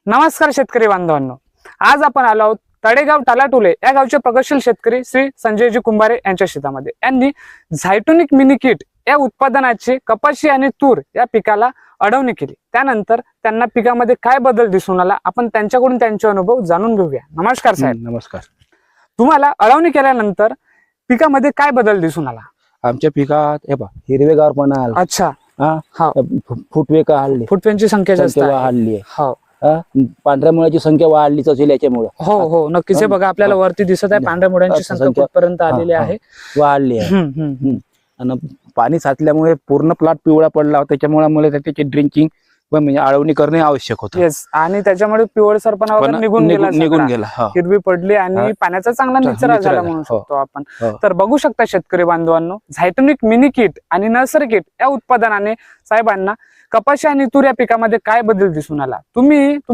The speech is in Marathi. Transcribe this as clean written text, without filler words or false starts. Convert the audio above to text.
नमस्कार शेतकरी बांधवांनो, आज आपण आलो आहोत तडेगाव टालाटुले या गावचे प्रगतशील शेतकरी श्री संजयजी कुंभारे यांच्या शेतामध्ये. यांनी झायटोनिक मिनी किट या उत्पादनाची कपाशी आणि तूर या पिकाला अडवणी केली. त्यानंतर त्यांना पिकामध्ये काय बदल दिसून आला आपण त्यांच्याकडून त्यांचे अनुभव जाणून घेऊया. नमस्कार साहेब. नमस्कार. तुम्हाला अडवणी केल्यानंतर पिकामध्ये काय बदल दिसून आला? आमच्या पिकात हे पहा हिरवेगारपणा आला. अच्छा. हा फुटवे का हल्ली, फुटव्यांची संख्या जास्त आहे. वाढली आहे. हो पांढऱ्या मुळ्याची संख्या वाढलीच असेल याच्यामुळे. हो हो नक्कीच. हे बघा आपल्याला वरती दिसत आहे पांढऱ्या मुळ्यांची संख्या कुठपर्यंत आलेली आहे. वाढली आहे. आणि पाणी साचल्यामुळे पूर्ण प्लॉट पिवळा पडला. त्याच्यामुळे त्याची ड्रिंकिंग म्हणजे आळवणी करणे आवश्यक होतं. येस. आणि त्याच्यामुळे पिवळसरपणा वगैरे निघून गेला. हिरवी पडली आणि पाण्याचा चांगला निचरा झाला म्हणू शकतो आपण. तर बघू शकता शेतकरी बांधवांनो, झायटोनिक मिनी किट आणि नर्सरी किट या उत्पादनाने साहेबांना कपाशी आणि तूर या पिकामध्ये काय बदल दिसून आला. तुम्ही